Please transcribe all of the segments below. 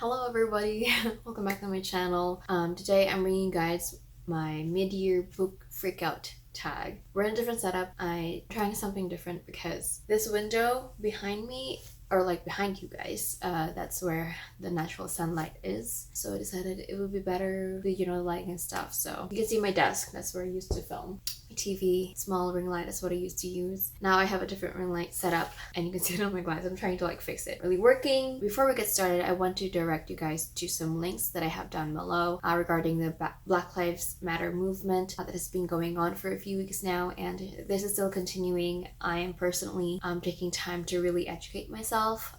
Hello everybody, welcome back to my channel. Today I'm bringing you guys my mid-year book freakout tag. We're in a different setup. I'm trying something different because this window behind me, or like behind you guys, that's where the natural sunlight is. So I decided it would be better with, lighting and stuff. So you can see my desk, that's where I used to film. My TV, small ring light, that's what I used to use. Now I have a different ring light set up and you can see it on my glass. I'm trying to fix it. Really working. Before we get started, I want to direct you guys to some links that I have down below regarding the Black Lives Matter movement that has been going on for a few weeks now, and this is still continuing. I am personally taking time to really educate myself.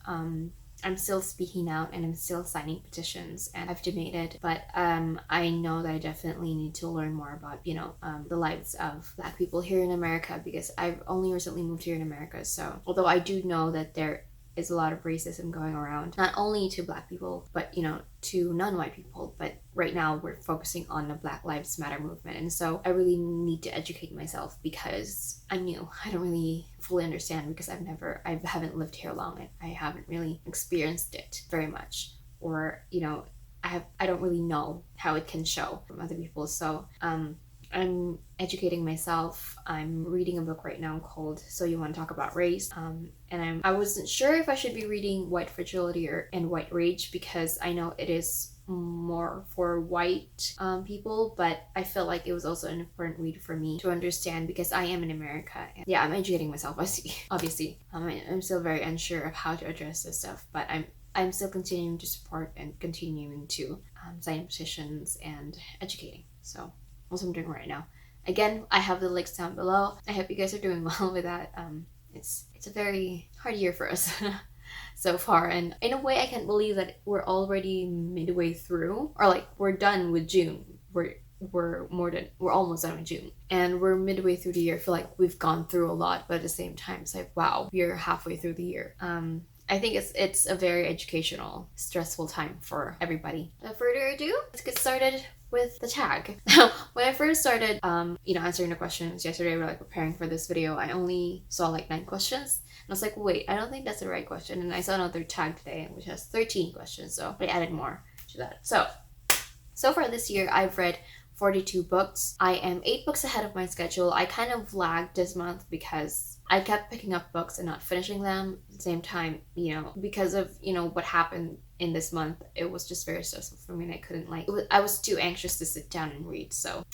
I'm still speaking out and I'm still signing petitions and I've donated, but I know that I definitely need to learn more about, the lives of Black people here in America, because I've only recently moved here in America. So although I do know that there is a lot of racism going around, not only to Black people, but to non-white people, but right now we're focusing on the Black Lives Matter movement, and so I really need to educate myself because I'm new. I don't really fully understand because I haven't lived here long. I haven't really experienced it very much, or I don't really know how it can show from other people. So I'm educating myself. I'm reading a book right now called So You Want to Talk About Race, and I wasn't sure if I should be reading White Fragility and White Rage because I know it is more for white people, but I felt like it was also an important read for me to understand because I am in America. And yeah, I'm educating myself, obviously. I'm still very unsure of how to address this stuff, but I'm still continuing to support and continuing to sign petitions and educating. So that's what I'm doing right now. Again, I have the links down below. I hope you guys are doing well with that. It's a very hard year for us so far, and in a way I can't believe that we're already midway through, or we're done with June. We're almost done with June and we're midway through the year. I feel like we've gone through a lot, but at the same time it's like, wow, we're halfway through the year. I think it's a very educational, stressful time for everybody. Without further ado, let's get started with the tag. Now, when I first started, answering the questions yesterday, we're preparing for this video, I only saw 9 questions. And I was like, wait, I don't think that's the right question. And I saw another tag today, which has 13 questions. So I added more to that. So far this year, I've read 42 books. I am 8 books ahead of my schedule. I kind of lagged this month because I kept picking up books and not finishing them at the same time, because of, what happened in this month. It was just very stressful for me and I couldn't I was too anxious to sit down and read. So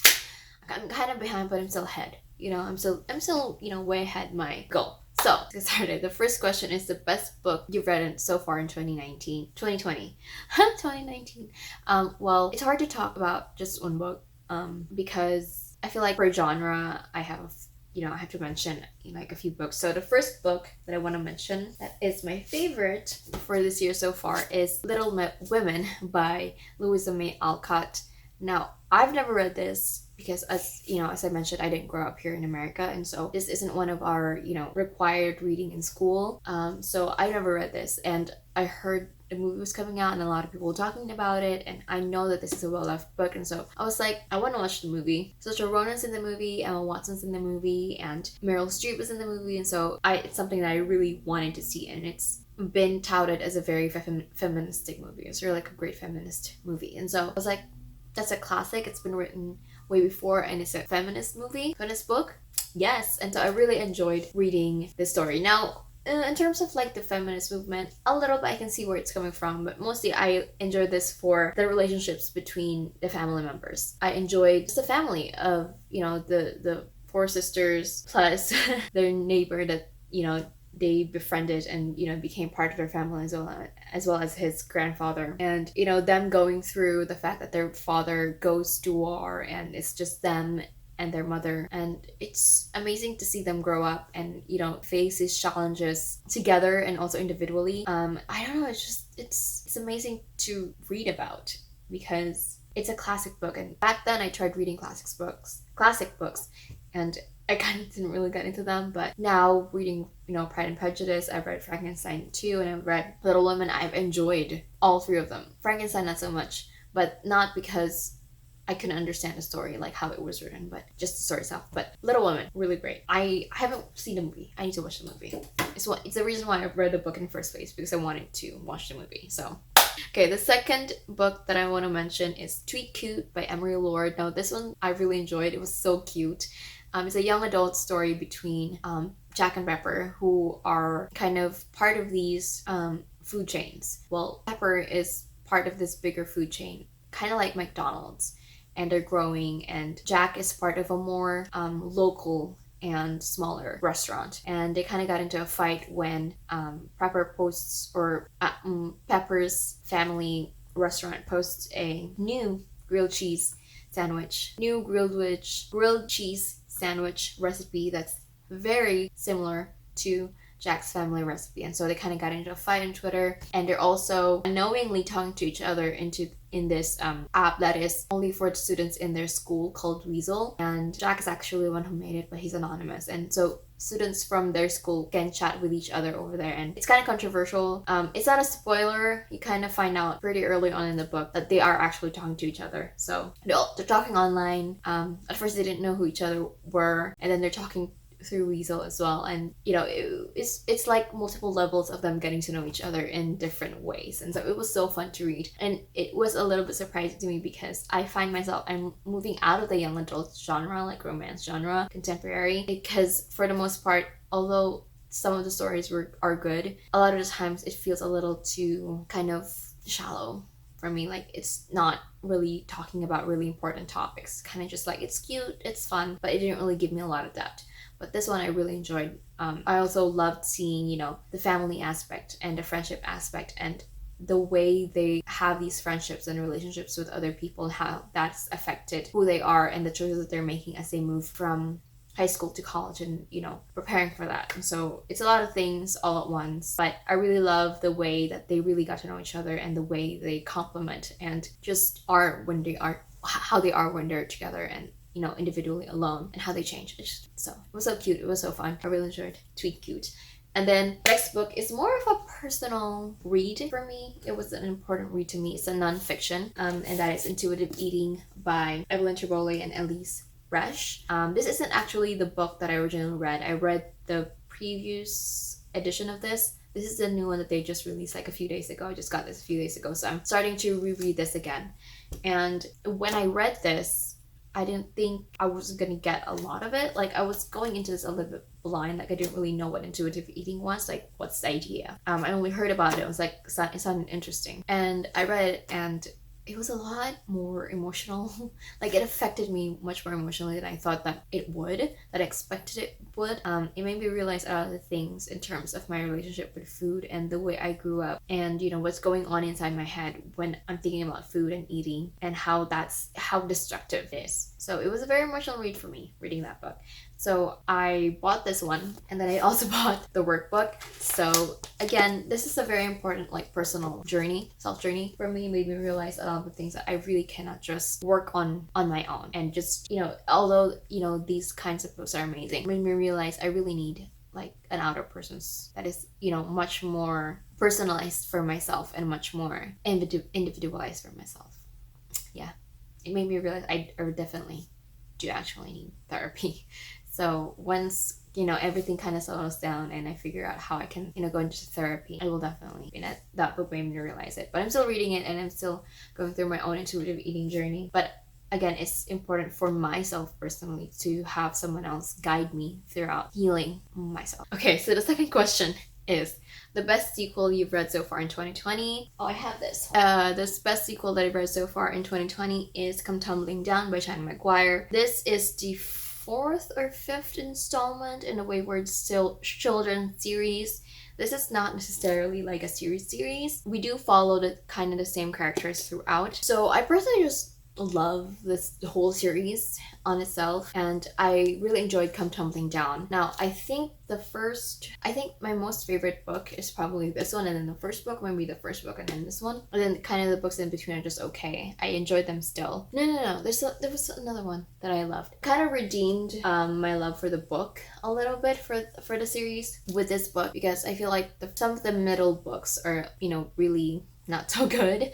I'm kind of behind, but I'm still ahead. I'm still way ahead my goal. So let's get started. The first question is the best book you've read so far in 2020. 2019. Well, it's hard to talk about just one book because I feel like per genre I have to mention a few books. So the first book that I want to mention that is my favorite for this year so far is Little Women by Louisa Alcott. Now, I've never read this because as I mentioned, I didn't grow up here in America, and so this isn't one of our required reading in school. So I never read this, and I heard the movie was coming out and a lot of people were talking about it, and I know that this is a well-loved book, and so I was like, I want to watch the movie. Saoirse Ronan's in the movie, Emma Watson's in the movie, and Meryl Streep is in the movie, and so it's something that I really wanted to see, and it's been touted as a very feministic movie. It's really a great feminist movie, and so I was like, that's a classic. It's been written way before and it's a feminist book. Yes, and so I really enjoyed reading this story. Now, in terms of the feminist movement, a little bit I can see where it's coming from, but mostly I enjoyed this for the relationships between the family members. I enjoyed just the family of, the 4 sisters plus their neighbor that, they befriended and, became part of their family as well as his grandfather. And, them going through the fact that their father goes to war and it's just them and their mother, and it's amazing to see them grow up and face these challenges together and also individually. I don't know, it's amazing to read about because it's a classic book, and back then I tried reading classic books and I kind of didn't really get into them, but now reading Pride and Prejudice, I've read Frankenstein too, and I've read Little Women. I've enjoyed all 3 of them. Frankenstein not so much, but not because I couldn't understand the story, how it was written, but just the story itself. But Little Women, really great. I haven't seen the movie. I need to watch the movie. It's the reason why I read the book in the first place, because I wanted to watch the movie. So Okay, the second book that I want to mention is Tweet Cute by Emery Lord. Now, this one I really enjoyed. It was so cute. It's a young adult story between Jack and Pepper, who are kind of part of these food chains. Well, Pepper is part of this bigger food chain, kind of like McDonald's, and they're growing, and Jack is part of a more local and smaller restaurant, and they kind of got into a fight when Pepper's family restaurant posts a new grilled cheese sandwich recipe that's very similar to Jack's family recipe, and so they kind of got into a fight on Twitter, and they're also unknowingly talking to each other in this app that is only for the students in their school called Weasel, and Jack is actually the one who made it, but he's anonymous, and so students from their school can chat with each other over there, and it's kind of controversial. It's not a spoiler. You kind of find out pretty early on in the book that they are actually talking to each other. So they're talking online. At first they didn't know who each other were, and then they're talking through Weasel as well, and it's like multiple levels of them getting to know each other in different ways, and so it was so fun to read, and it was a little bit surprising to me because I find myself I'm moving out of the young adult genre, like romance genre, contemporary, because for the most part, although some of the stories are good, a lot of the times it feels a little too kind of shallow for me. Like, it's not really talking about really important topics, kind of just like it's cute, it's fun, but it didn't really give me a lot of depth. But this one I really enjoyed. I also loved seeing, the family aspect and the friendship aspect and the way they have these friendships and relationships with other people, how that's affected who they are and the choices that they're making as they move from high school to college and, preparing for that. And so it's a lot of things all at once, but I really love the way that they really got to know each other and the way they complement and just are when they are, how they are when they're together and individually alone, and how they change. It was so cute. It was so fun. I really enjoyed Tweet Cute. And then next book is more of a personal read for me. It was an important read to me. It's a non-fiction, and that is Intuitive Eating by Evelyn Tribole and Elyse Resch. This isn't actually the book that I originally read. I read the previous edition of this. This is the new one that they just released like a few days ago. I just got this a few days ago, so I'm starting to reread this again. And when I read this, I didn't think I was gonna get a lot of it. Like, I was going into this a little bit blind. Like, I didn't really know what intuitive eating was. Like, what's the idea? I only heard about it. I was like, it sounded interesting. And I read it, and it was a lot more emotional. Like, it affected me much more emotionally than I thought that it would, that I expected it would. It made me realize a lot of the things in terms of my relationship with food and the way I grew up, and what's going on inside my head when I'm thinking about food and eating, and how destructive it is. So it was a very emotional read for me, reading that book. So I bought this one, and then I also bought the workbook. So again, this is a very important personal journey, self-journey for me. It made me realize a lot of the things that I really cannot just work on my own. And just, although, these kinds of books are amazing, it made me realize I really need an outer person's that is, much more personalized for myself and much more individualized for myself. Yeah, it made me realize I definitely do actually need therapy. So once, everything kind of settles down and I figure out how I can, go into therapy, I will definitely, that book made me realize it. But I'm still reading it, and I'm still going through my own intuitive eating journey. But again, it's important for myself personally to have someone else guide me throughout healing myself. Okay, so the second question is the best sequel you've read so far in 2020. Oh, I have this. This best sequel that I've read so far in 2020 is Come Tumbling Down by Shannon McGuire. This is the fourth or fifth installment in a Wayward Children series. This is not necessarily like a series. We do follow the kind of the same characters throughout. So I personally just love the whole series on itself, and I really enjoyed Come Tumbling Down. Now, I think my most favorite book is probably this one, and then the first book might be the first book, and then this one, and then kind of the books in between are just okay. I enjoyed them still. No. There was another one that I loved. Kind of redeemed my love for the book a little bit for the series with this book, because I feel like some of the middle books are really not so good.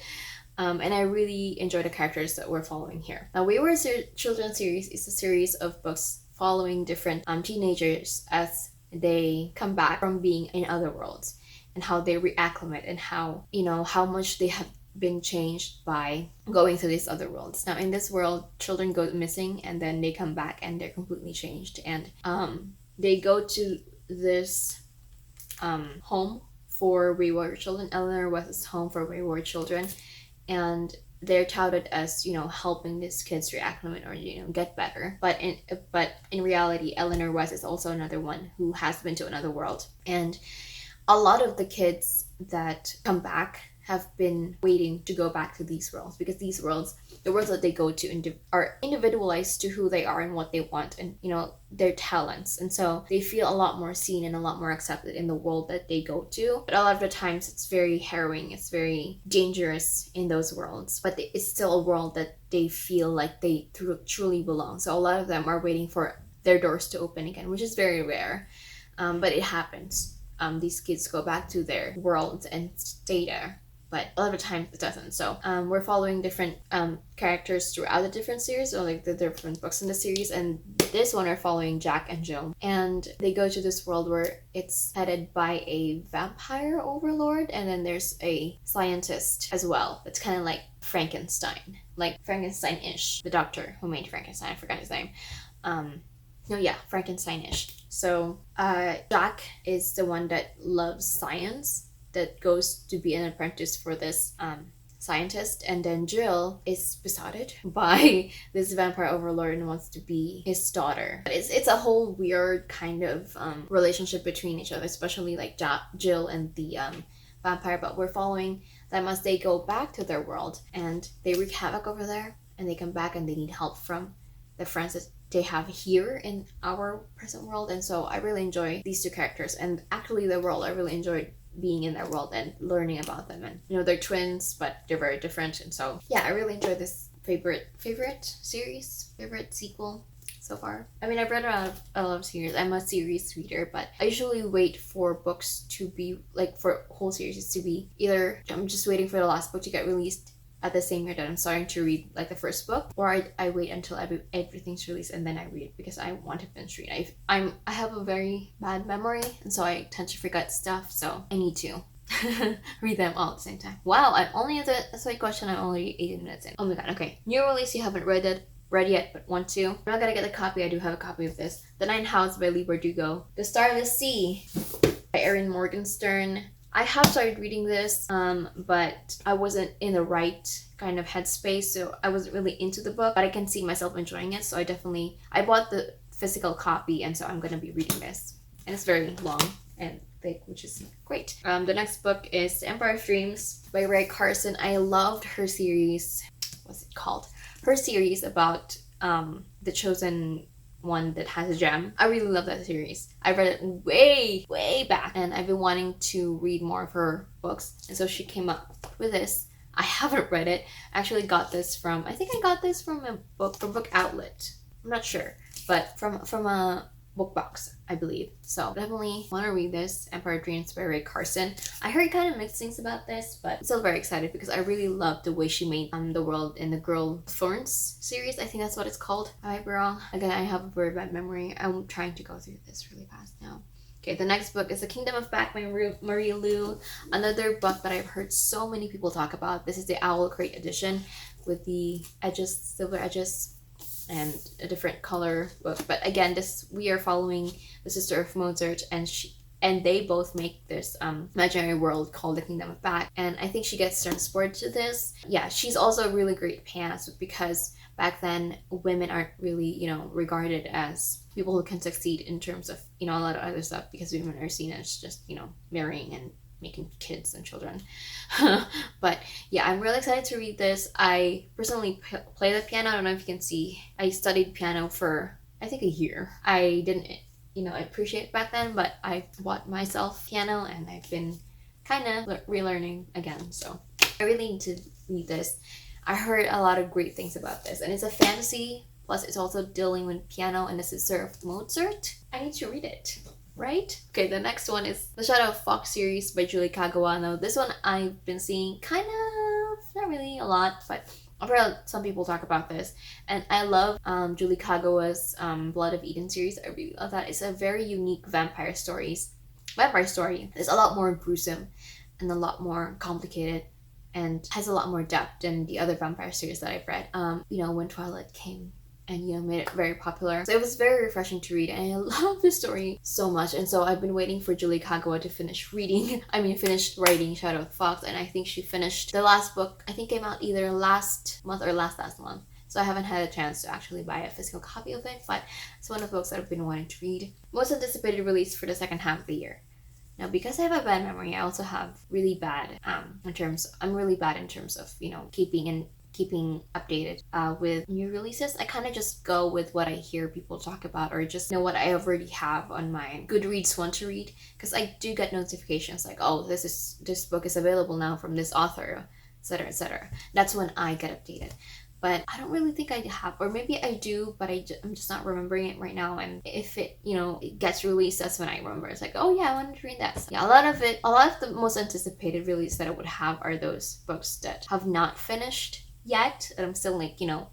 And I really enjoy the characters that we're following here. Now, Wayward Children series is a series of books following different teenagers as they come back from being in other worlds, and how they reacclimate, and how much they have been changed by going to these other worlds. Now in this world, children go missing and then they come back and they're completely changed, and they go to this home for wayward children. Eleanor was home for wayward children, and they're touted as, you know, helping these kids reacclimate or, you know, get better. But in reality, Eleanor West is also another one who has been to another world. And a lot of the kids that come back have been waiting to go back to these worlds, because these worlds, the worlds that they go to are individualized to who they are and what they want, and, you know, their talents. And so they feel a lot more seen and a lot more accepted in the world that they go to. But a lot of the times it's very harrowing, it's very dangerous in those worlds, but it's still a world that they feel like they truly belong. So a lot of them are waiting for their doors to open again, which is very rare, but it happens. These kids go back to their worlds and stay there, but a lot of times it doesn't. So we're following different characters throughout the different series, or like the different books in the series, and this one are following Jack and Jill, and they go to this world where it's headed by a vampire overlord, and then there's a scientist as well that's kind of like Frankenstein, like Frankenstein-ish, the doctor who made Frankenstein, I forgot his name. No, yeah, Frankenstein-ish. So Jack is the one that loves science, that goes to be an apprentice for this scientist, and then Jill is besotted by this vampire overlord and wants to be his daughter. But it's a whole weird kind of relationship between each other, especially like Jill and the vampire. But we're following them as they go back to their world, and they wreak havoc over there, and they come back and they need help from the friends that they have here in our present world. And so I really enjoy these two characters, and actually the world, I really enjoyed being in their world and learning about them. And, you know, they're twins, but they're very different. And so yeah, I really enjoyed this favorite series, favorite sequel so far. I mean, I've read a lot of series. I'm a series reader, but I usually wait for books to be, like, for whole series to be either I'm just waiting for the last book to get released at the same year that I'm starting to read, like, the first book, or I wait until everything's released and then I read, because I want to finish reading. I have a very bad memory, and so I tend to forget stuff, so I need to read them all at the same time. Wow, I'm only at the side question. I'm only 18 minutes in. Oh my god. Okay, new release you haven't read yet but want to. I'm not gonna get a copy. I do have a copy of this. The Ninth House by Leigh Bardugo. The Starless Sea by Erin Morgenstern. I have started reading this, but I wasn't in the right kind of headspace, so I wasn't really into the book, but I can see myself enjoying it, so I bought the physical copy, and so I'm going to be reading this. And it's very long and thick, which is great. The next book is The Empire's Dreams by Carson. I loved her series. What's it called? Her series about the chosen one that has a gem. I really love that series. I read it way back, and I've been wanting to read more of her books, and so she came up with this. I haven't read it. I actually got this from, I think I got this from a book outlet. I'm not sure, but from a book box, I believe. So definitely want to read this, Empire Dreams by Carson. I heard kind of mixed things about this, but I'm still very excited because I really love the way she made the world in the Girl Thorns series. I think that's what it's called. I might be wrong. Again, I have a very bad memory. I'm trying to go through this really fast now. Okay, the next book is The Kingdom of Back by Marie Lu. Another book that I've heard so many people talk about. This is the Owl Crate edition with the edges, silver edges, and a different color book. But again, we are following the sister of Mozart, and they both make this imaginary world called the Kingdom of Back, and I think she gets transported to this. Yeah, she's also a really great pianist, because back then women aren't really, regarded as people who can succeed in terms of, a lot of other stuff, because women are seen as just, marrying and making kids and children. But yeah, I'm really excited to read this. I personally play the piano. I don't know if you can see. I studied piano for, I think, a year. I didn't, appreciate it back then, but I bought myself piano, and I've been kind of relearning again. So I really need to read this. I heard a lot of great things about this, and it's a fantasy, plus it's also dealing with piano and the sister of Mozart. I need to read it. Right? Okay, the next one is The Shadow of Fox series by Julie Kagawa. Now, this one I've been seeing kind of, not really a lot, but I've heard some people talk about this. And I love Julie Kagawa's Blood of Eden series. I really love that. It's a very unique vampire story. It's a lot more gruesome and a lot more complicated and has a lot more depth than the other vampire series that I've read. When Twilight came and made it very popular. So it was very refreshing to read, and I love this story so much. And so I've been waiting for Julie Kagawa to finish writing Shadow of the Fox, and I think she finished the last book. I think came out either last month or last month. So I haven't had a chance to actually buy a physical copy of it, but it's one of the books that I've been wanting to read. Most anticipated release for the second half of the year. Now, because I have a bad memory, I also have really bad in terms of keeping updated with new releases. I kind of just go with what I hear people talk about, or just what I already have on my Goodreads want to read, because I do get notifications like, oh, this book is available now from this author, etc., etc. That's when I get updated. But I don't really think I have, or maybe I do, but I'm just not remembering it right now. And if it gets released, that's when I remember. It's like, oh yeah, I wanted to read that. So yeah, a lot of the most anticipated release that I would have are those books that have not finished yet, and I'm still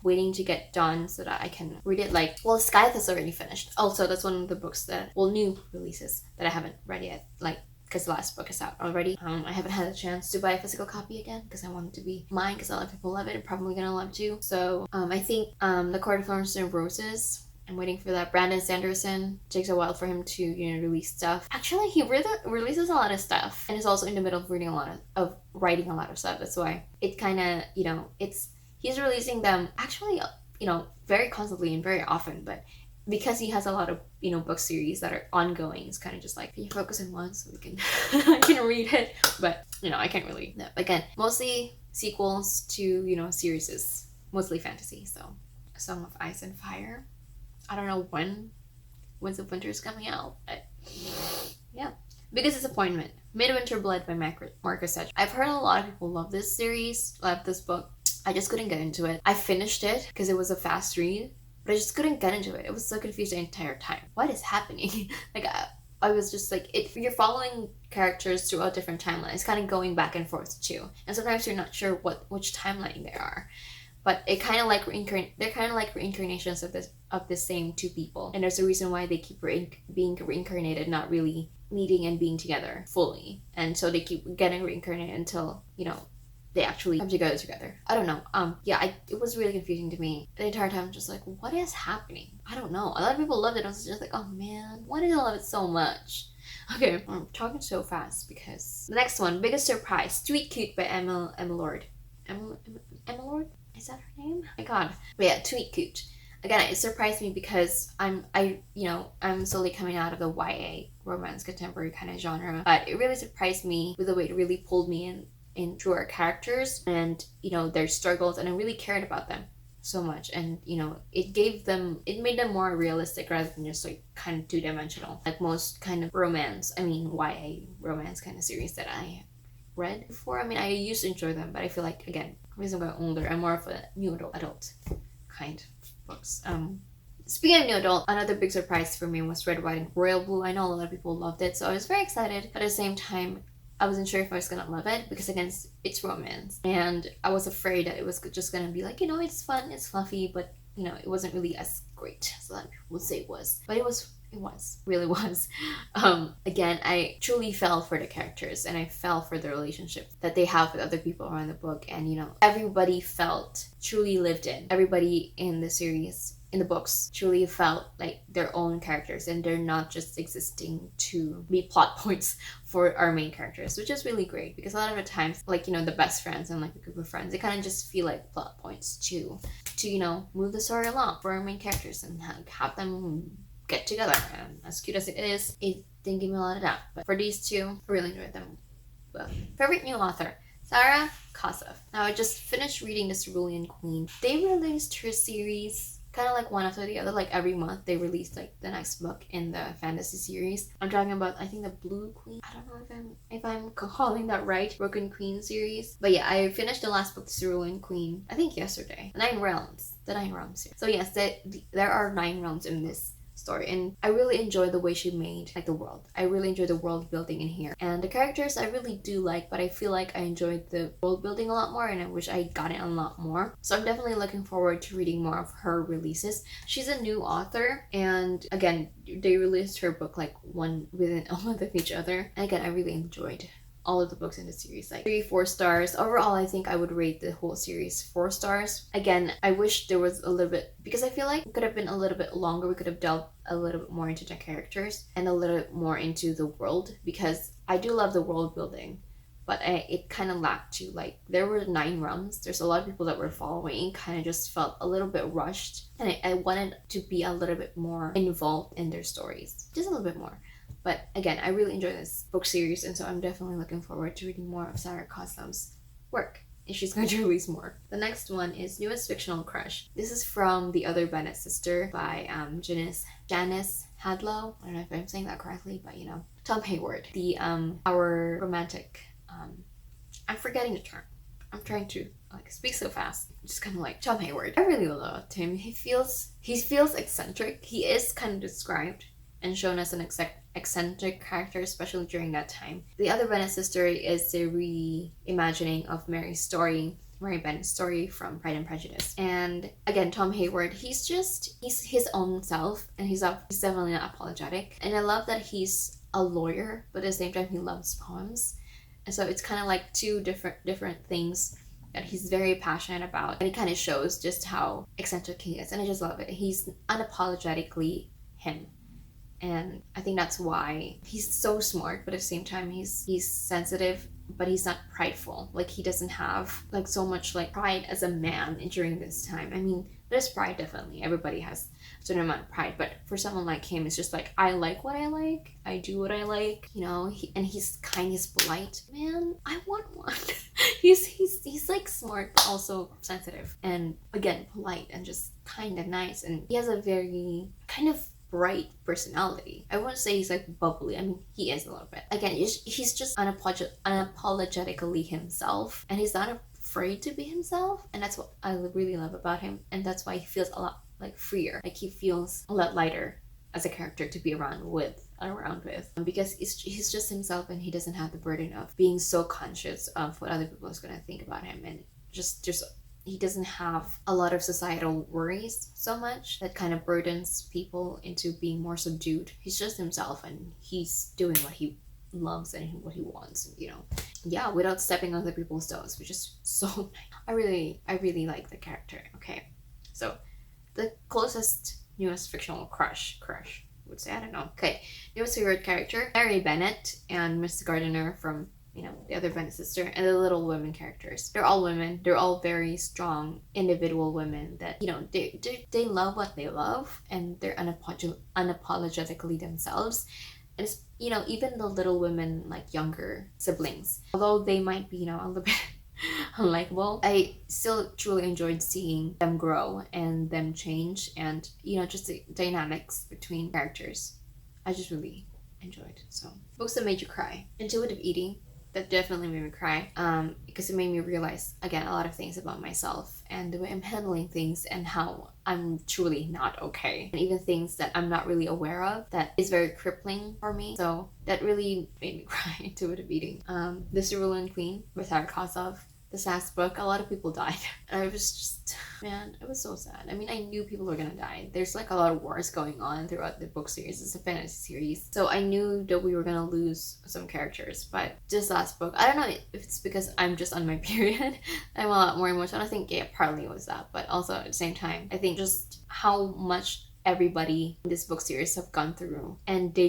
waiting to get done so that I can read it. Scythe has already finished. Also, that's one of the books new releases that I haven't read yet, because the last book is out already. I haven't had a chance to buy a physical copy again because I want it to be mine, because a lot of people love it and probably gonna love it too. So I think The Court of Thorns and Roses, I'm waiting for that. Brandon Sanderson, takes a while for him to release stuff. Actually, he releases a lot of stuff, and is also in the middle of writing a lot of stuff. That's why it kind of he's releasing them actually very constantly and very often, but because he has a lot of book series that are ongoing, it's kind of just like, can you focus on one so we can I can read it? But I can't really. No. Again, mostly sequels to series, mostly fantasy. So Song of Ice and Fire, I don't know when's the winter is coming out, but yeah. Biggest disappointment, Midwinterblood by Marcus Sedgewick. I've heard a lot of people love this series, love this book. I just couldn't get into it. I finished it because it was a fast read, but I just couldn't get into it. It was so confusing the entire time. What is happening? I was just like, you're following characters throughout different timelines, kind of going back and forth too. And sometimes you're not sure which timeline they are. But it kind of they're kind of like reincarnations of the same two people. And there's a reason why they keep being reincarnated, not really meeting and being together fully. And so they keep getting reincarnated until, they actually come together. I don't know. It was really confusing to me the entire time. Just like, what is happening? I don't know. A lot of people loved it. I was just like, oh man, why did I love it so much? Okay, I'm talking so fast because the next one, biggest surprise, Tweet Cute by Emilord. Emilord? Is that her name? My God. But yeah, Tweet Cute. Again, it surprised me because I'm slowly coming out of the YA romance contemporary kind of genre, but it really surprised me with the way it really pulled me in through our characters and their struggles, and I really cared about them so much. And it made them more realistic rather than just like kind of two-dimensional, like most kind of YA romance kind of series that I read before. I used to enjoy them, but I feel like, again, as I'm getting older, I'm more of a new adult kind of books. Speaking of new adult, another big surprise for me was Red, White, and Royal Blue. I know a lot of people loved it, so I was very excited, but at the same time I wasn't sure if I was gonna love it, because again, it's romance, and I was afraid that it was just gonna be like, it's fun, it's fluffy, but it wasn't really as great as a lot of people would say it was. But it really was. Again, I truly fell for the characters, and I fell for the relationship that they have with other people around the book, and everybody felt truly lived in. Everybody in the series, in the books, truly felt like their own characters, and they're not just existing to be plot points for our main characters, which is really great, because a lot of the times, the best friends and a group of friends, they kind of just feel like plot points to move the story along for our main characters and have them get together. And as cute as it is, it didn't give me a lot of that. But for these two, I really enjoyed them. Well, favorite new author, Sarah Kossoff. Now, I just finished reading this Cerulean Queen. They released her series kind of like one after the other, like every month they released like the next book in the fantasy series. I'm talking about, I think, the Blue Queen. I don't know if I'm calling that right. Broken Queen series. But yeah, I finished the last book, Cerulean Queen, I think yesterday. The 9 Realms series. So yes, there are 9 realms in this story, and I really enjoy the way she made the world. I really enjoy the world building in here, and the characters I really do like, but I feel like I enjoyed the world building a lot more, and I wish I got it a lot more. So I'm definitely looking forward to reading more of her releases. She's a new author, and again, they released her book one within a month of each other, and again, I really enjoyed all of the books in the series, like 3-4 stars. Overall, I think I would rate the whole series 4 stars. Again, I wish there was a little bit, because I feel like it could have been a little bit longer. We could have delved a little bit more into the characters and a little bit more into the world, because I do love the world building, but it kind of lacked to, like, there were 9 realms. There's a lot of people that were following, kind of just felt a little bit rushed, and I wanted to be a little bit more involved in their stories, just a little bit more. But again, I really enjoy this book series, and so I'm definitely looking forward to reading more of Sarah Koslam's work, and she's going to release more. The next one is Newest Fictional Crush. This is from The Other Bennett Sister by Janice Hadlow. I don't know if I'm saying that correctly, but you know, Tom Hayward. The our romantic, I'm forgetting the term. I'm trying to like speak so fast. Just kind of like Tom Hayward. I really love him. He feels eccentric. He is kind of described and shown as an eccentric character, especially during that time. The Other Bennett Sister is the reimagining of Mary Bennett's story from Pride and Prejudice. And again, Tom Hayward, he's his own self, and he's definitely not apologetic. And I love that he's a lawyer, but at the same time he loves poems. And so it's kind of like two different things that he's very passionate about, and it kind of shows just how eccentric he is, and I just love it. He's unapologetically him. And I think that's why he's so smart, but at the same time he's sensitive, but he's not prideful. Like, he doesn't have like so much like pride as a man during this time. I mean, there's pride, definitely. Everybody has a certain amount of pride, but for someone like him, it's just like, I like what I like, I do what I like, you know. He's kind, he's polite. Man, I want one. he's like smart, but also sensitive, and again, polite, and just kind of nice. And he has a very kind of bright personality. I wouldn't say he's like bubbly. I mean, he is a little bit. Again, he's just unapologetically himself, and he's not afraid to be himself, and that's what I really love about him. And that's why he feels a lot like freer. Like, he feels a lot lighter as a character to be around with, because he's just himself, and he doesn't have the burden of being so conscious of what other people is going to think about him, and just he doesn't have a lot of societal worries so much that kind of burdens people into being more subdued. He's just himself, and he's doing what he loves and what he wants, you know. Yeah, without stepping on other people's toes, which is so nice. I really like the character. Okay, so the closest newest fictional crush would say, I don't know. Okay, newest favorite character, Mary Bennet and Miss Gardiner from, you know, The Other Bennett Sister, and the Little Women characters. They're all women. They're all very strong individual women that, you know, they love what they love, and they're unapologetically themselves. And it's, you know, even the Little Women, like younger siblings, although they might be, you know, a little bit unlikable, I still truly enjoyed seeing them grow and them change, and, you know, just the dynamics between characters. I just really enjoyed. So, books that made you cry. Intuitive Eating. That definitely made me cry, because it made me realize, again, a lot of things about myself and the way I'm handling things, and how I'm truly not okay, and even things that I'm not really aware of that is very crippling for me. So that really made me cry. Intuitive Eating. The Cerulean Queen by Sarah Koslam. This last book, a lot of people died, and I was just, man, it was so sad. I mean, I knew people were gonna die. There's like a lot of wars going on throughout the book series. It's a fantasy series, so I knew that we were gonna lose some characters. But this last book, I don't know if it's because I'm just on my period, I'm a lot more emotional. I think, yeah, partly it was that, but also at the same time, I think just how much everybody in this book series have gone through, and they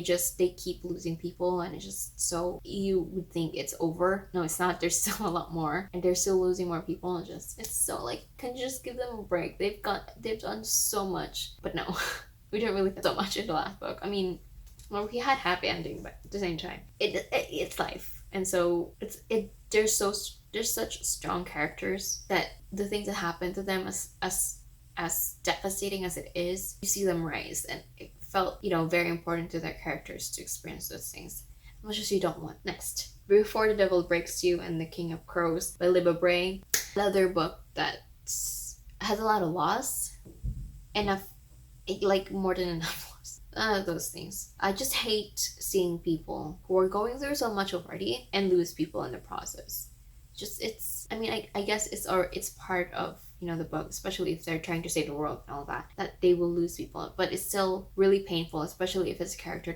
keep losing people, and it's just, so you would think it's over. No, it's not. There's still a lot more, and they're still losing more people, and just, it's so like, can you just give them a break? They've done so much, but no. We didn't really get so much in the last book. I mean, well, we had happy ending, but at the same time, it's life, and so there's such strong characters that the things that happen to them, as devastating as it is, you see them rise, and it felt, you know, very important to their characters to experience those things, as much as you don't want. Next, Before the Devil Breaks You and the King of Crows by Libba Bray. Another book that has a lot of loss, like more than enough loss. None of those things. I just hate seeing people who are going through so much already and lose people in the process. just it's, I mean, I guess it's part of, you know, the book, especially if they're trying to save the world and all that they will lose people, but it's still really painful, especially if it's a character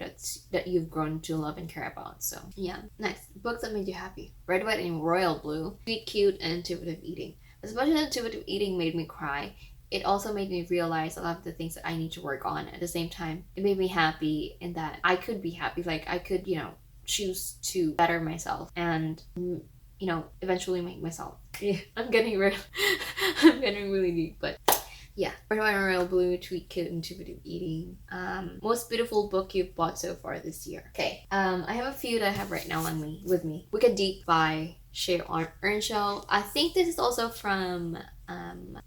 that you've grown to love and care about. So yeah. Next, books that made you happy. Red, White, and Royal Blue. Sweet, Cute, and Intuitive Eating. Especially Intuitive Eating made me cry. It also made me realize a lot of the things that I need to work on. At the same time, it made me happy in that I could be happy. Like, I could, you know, choose to better myself and, you know, eventually make myself. Yeah, I'm getting really deep, but yeah. Red, White, and Royal Blue, Sweet, Cute, Intuitive Eating. Most beautiful book you've bought so far this year. Okay, I have a few that I have right now with me. Wicked Deep by Shea Ernshaw. I think this is also from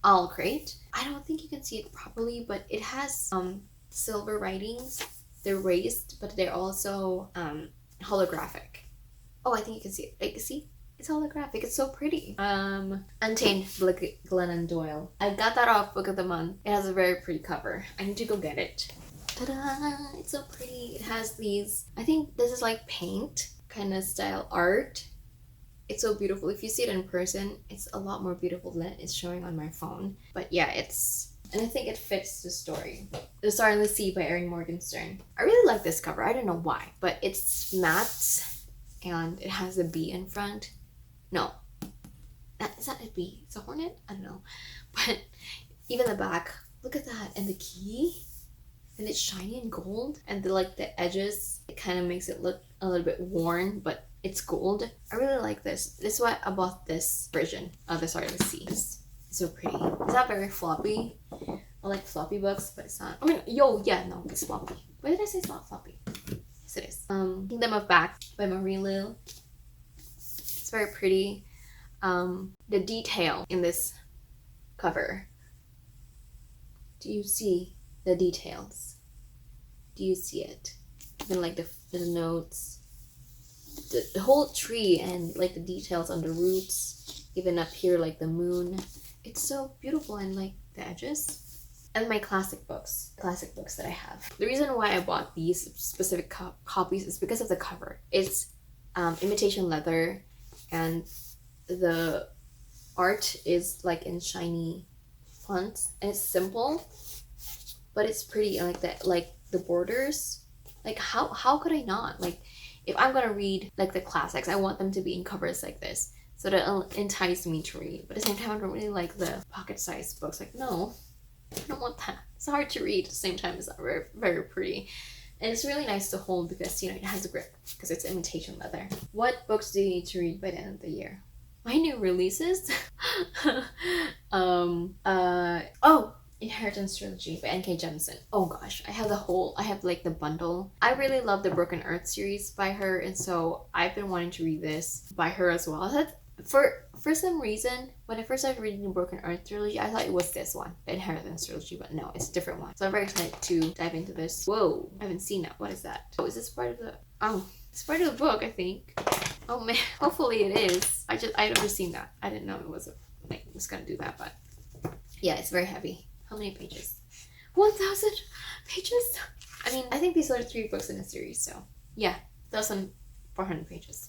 Alcott. I don't think you can see it properly, but it has silver writings. They're raised, but they're also holographic. Oh, I think you can see it. Like, see? It's holographic. It's so pretty. Untamed, Glennon, Doyle. I got that off Book of the Month. It has a very pretty cover. I need to go get it. Ta-da! It's so pretty. It has these, I think this is like paint kind of style art. It's so beautiful. If you see it in person, it's a lot more beautiful than it's showing on my phone. But yeah, and I think it fits the story. The Starless by Erin Morgenstern. I really like this cover. I don't know why, but it's matte and it has a bee in front. No, is that a bee? It's a hornet? I don't know. But even the back, look at that, and the key, and it's shiny and gold, and the edges, it kind of makes it look a little bit worn, but it's gold. I really like this. This is why I bought this version of the Starless. It's so pretty. It's not very floppy. I like floppy books, but it's not. I mean, no, it's floppy. Why did I say it's not floppy? Yes, it is. Kingdom of Back by Lou. It's very pretty. The detail in this cover. Do you see the details? Do you see it? Even like the notes, the whole tree, and like the details on the roots, even up here like the moon. It's so beautiful, and like the edges. And my classic books that I have. The reason why I bought these specific copies is because of the cover. It's imitation leather, and the art is like in shiny fonts, and it's simple, but it's pretty. And like the borders, like how could I not? Like, if I'm gonna read like the classics, I want them to be in covers like this, so that it'll entice me to read. But at the same time, I don't really like the pocket-sized books. Like, no, I don't want that. It's hard to read at the same time. It's not very, very pretty. And it's really nice to hold because, you know, it has a grip because it's imitation leather. What books do you need to read by the end of the year? My new releases? Inheritance Trilogy by N.K. Jemisin. Oh gosh, I have like the bundle. I really love the Broken Earth series by her, and so I've been wanting to read this by her as well. For some reason, when I first started reading the Broken Earth Trilogy, I thought it was this one, the Inheritance Trilogy, but no, it's a different one. So I'm very excited to dive into this. Whoa, I haven't seen that. What is that? Oh, is this part of the... Oh, it's part of the book, I think. Oh man, hopefully it is. I'd never seen that. I didn't know it was gonna do that, but yeah, it's very heavy. How many pages? 1,000 pages? I mean, I think these are 3 books in a series, so yeah, 1,400 pages.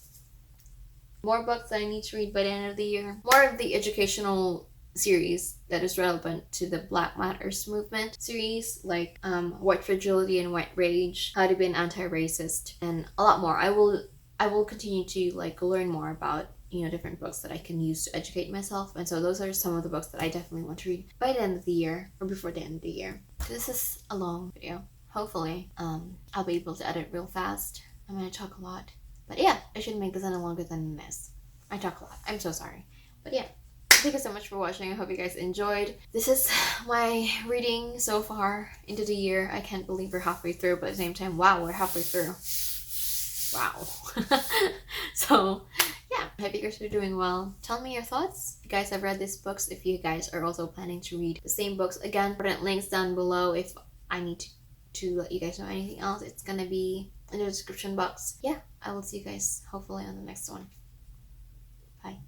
More books that I need to read by the end of the year. More of the educational series that is relevant to the Black Matters movement series, like White Fragility and White Rage, How to Be an Anti-Racist, and a lot more. I will continue to like learn more about, you know, different books that I can use to educate myself, and so those are some of the books that I definitely want to read by the end of the year or before the end of the year. This is a long video. Hopefully, I'll be able to edit real fast. I'm gonna talk a lot. But yeah, I should make this any longer than this. I talk a lot. I'm so sorry. But yeah, thank you so much for watching. I hope you guys enjoyed. This is my reading so far into the year. I can't believe we're halfway through, but at the same time, wow, we're halfway through. Wow. So yeah, I hope you guys are doing well. Tell me your thoughts. If you guys have read these books, if you guys are also planning to read the same books. Again, put links down below if I need to let you guys know anything else. It's gonna be in the description box. Yeah, I will see you guys hopefully on the next one. Bye.